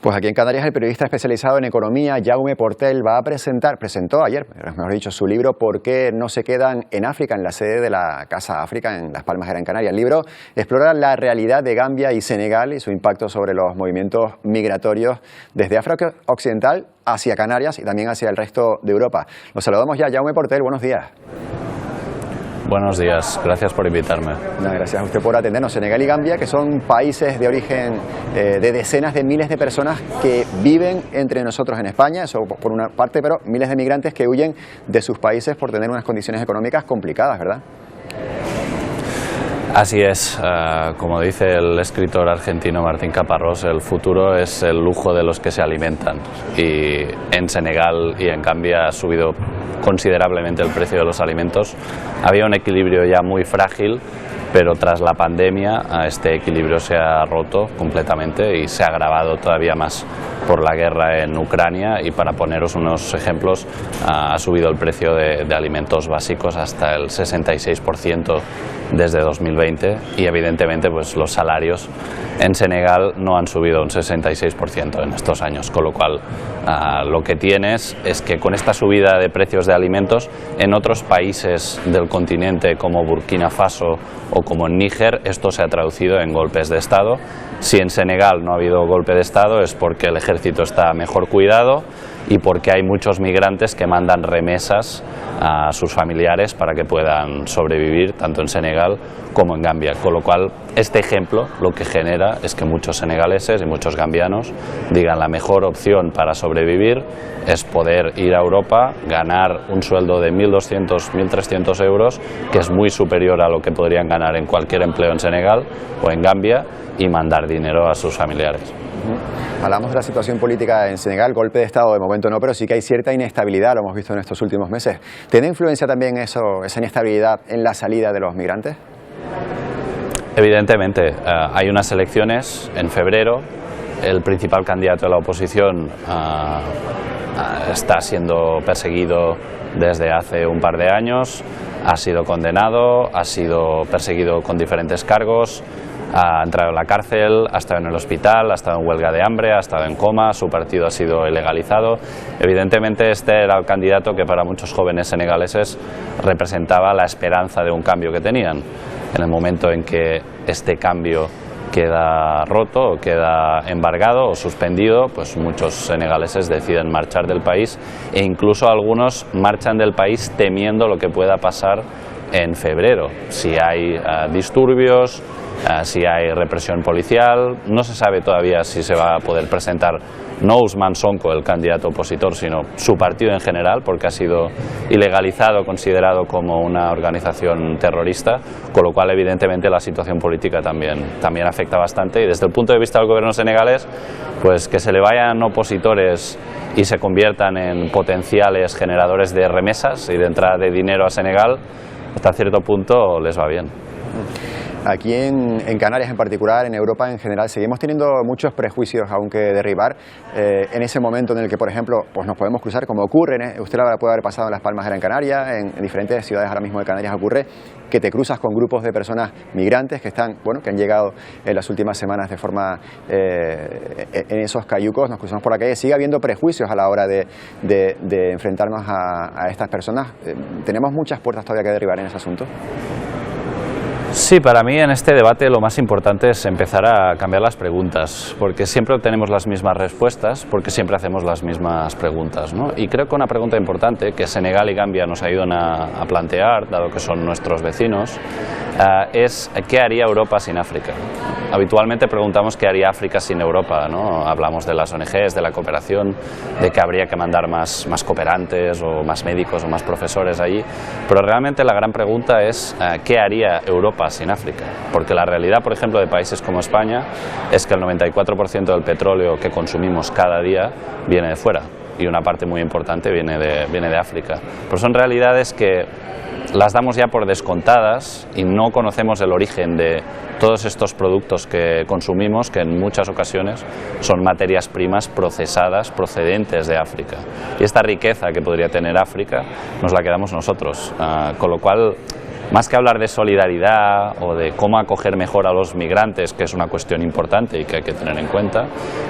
Pues aquí en Canarias el periodista especializado en economía, Jaume Portell, presentó ayer, mejor dicho, su libro ¿Por qué no se quedan en África?, en la sede de la Casa África en Las Palmas de Gran Canaria. El libro explora la realidad de Gambia y Senegal y su impacto sobre los movimientos migratorios desde África Occidental hacia Canarias y también hacia el resto de Europa. Los saludamos ya, Jaume Portell, buenos días. Buenos días, gracias por invitarme. Gracias a usted por atendernos. Senegal y Gambia, que son países de origen de decenas de miles de personas que viven entre nosotros en España, eso por una parte, pero miles de migrantes que huyen de sus países por tener unas condiciones económicas complicadas, ¿verdad? Así es, como dice el escritor argentino Martín Caparrós, el futuro es el lujo de los que se alimentan, y en Senegal y en Gambia ha subido considerablemente el precio de los alimentos. Había un equilibrio ya muy frágil, pero tras la pandemia este equilibrio se ha roto completamente y se ha agravado todavía más por la guerra en Ucrania. Y para poneros unos ejemplos, ha subido el precio de alimentos básicos hasta el 66% desde 2020, y evidentemente pues los salarios en Senegal no han subido un 66% en estos años, con lo cual lo que tienes es que con esta subida de precios de alimentos en otros países del continente como Burkina Faso o como en Níger, esto se ha traducido en golpes de Estado. Si en Senegal no ha habido golpe de Estado es porque el ejército está mejor cuidado y porque hay muchos migrantes que mandan remesas a sus familiares para que puedan sobrevivir tanto en Senegal como en Gambia, con lo cual este ejemplo lo que genera es que muchos senegaleses y muchos gambianos digan la mejor opción para sobrevivir es poder ir a Europa, ganar un sueldo de 1.200, 1.300 euros, que es muy superior a lo que podrían ganar en cualquier empleo en Senegal o en Gambia, y mandar dinero a sus familiares. Hablamos de la situación política en Senegal, golpe de Estado de momento no, pero sí que hay cierta inestabilidad, lo hemos visto en estos últimos meses. ¿Tiene influencia también esa inestabilidad en la salida de los migrantes? Evidentemente, hay unas elecciones en febrero, el principal candidato de la oposición está siendo perseguido desde hace un par de años, ha sido condenado, ha sido perseguido con diferentes cargos, ha entrado en la cárcel, ha estado en el hospital, ha estado en huelga de hambre, ha estado en coma, su partido ha sido ilegalizado. Evidentemente este era el candidato que para muchos jóvenes senegaleses representaba la esperanza de un cambio que tenían. En el momento en que este cambio queda roto o queda embargado o suspendido, pues muchos senegaleses deciden marchar del país, e incluso algunos marchan del país temiendo lo que pueda pasar en febrero, si hay disturbios, si hay represión policial. No se sabe todavía si se va a poder presentar no Ousmane Sonko, el candidato opositor, sino su partido en general, porque ha sido ilegalizado, considerado como una organización terrorista, con lo cual evidentemente la situación política también afecta bastante. Y desde el punto de vista del gobierno senegalés, pues que se le vayan opositores y se conviertan en potenciales generadores de remesas y de entrada de dinero a Senegal, hasta cierto punto les va bien. Aquí en Canarias en particular, en Europa en general, seguimos teniendo muchos prejuicios aún que derribar. En ese momento en el que, por ejemplo, pues nos podemos cruzar, como ocurre, usted la puede haber pasado en Las Palmas de Gran Canaria, en diferentes ciudades ahora mismo de Canarias ocurre, que te cruzas con grupos de personas migrantes que que han llegado en las últimas semanas de forma en esos cayucos, nos cruzamos por la calle. Sigue habiendo prejuicios a la hora de enfrentarnos a estas personas. ¿Tenemos muchas puertas todavía que derribar en ese asunto? Sí, para mí en este debate lo más importante es empezar a cambiar las preguntas, porque siempre obtenemos las mismas respuestas, porque siempre hacemos las mismas preguntas, ¿no? Y creo que una pregunta importante que Senegal y Gambia nos ayudan a plantear, dado que son nuestros vecinos, es ¿qué haría Europa sin África? Habitualmente preguntamos qué haría África sin Europa, ¿no? Hablamos de las ONGs, de la cooperación, de que habría que mandar más cooperantes o más médicos o más profesores allí, pero realmente la gran pregunta es ¿qué haría Europa sin África? Porque la realidad, por ejemplo, de países como España es que el 94% del petróleo que consumimos cada día viene de fuera, y una parte muy importante viene de África. Pero son realidades que las damos ya por descontadas y no conocemos el origen de todos estos productos que consumimos, que en muchas ocasiones son materias primas procesadas procedentes de África. Y esta riqueza que podría tener África nos la quedamos nosotros, con lo cual más que hablar de solidaridad o de cómo acoger mejor a los migrantes, que es una cuestión importante y que hay que tener en cuenta,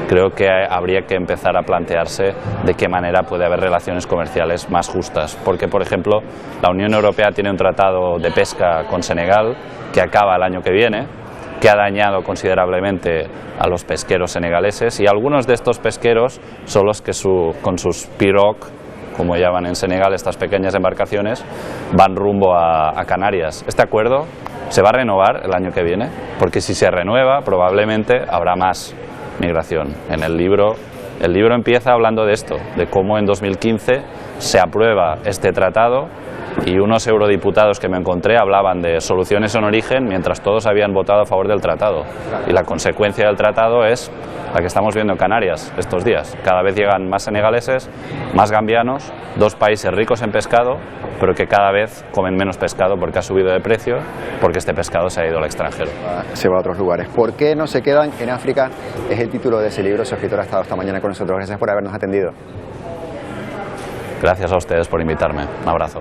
creo que habría que empezar a plantearse de qué manera puede haber relaciones comerciales más justas. Porque, por ejemplo, la Unión Europea tiene un tratado de pesca con Senegal que acaba el año que viene, que ha dañado considerablemente a los pesqueros senegaleses, y algunos de estos pesqueros son los que con sus pirogues, como llaman en Senegal estas pequeñas embarcaciones, van rumbo a Canarias. Este acuerdo se va a renovar el año que viene, porque si se renueva probablemente habrá más migración. En el libro empieza hablando de esto, de cómo en 2015 se aprueba este tratado y unos eurodiputados que me encontré hablaban de soluciones en origen mientras todos habían votado a favor del tratado. Y la consecuencia del tratado es la que estamos viendo en Canarias estos días. Cada vez llegan más senegaleses, más gambianos, dos países ricos en pescado, pero que cada vez comen menos pescado porque ha subido de precio, porque este pescado se ha ido al extranjero. Se va a otros lugares. ¿Por qué no se quedan en África? Es el título de ese libro. Su escritor ha estado esta mañana con nosotros. Gracias por habernos atendido. Gracias a ustedes por invitarme. Un abrazo.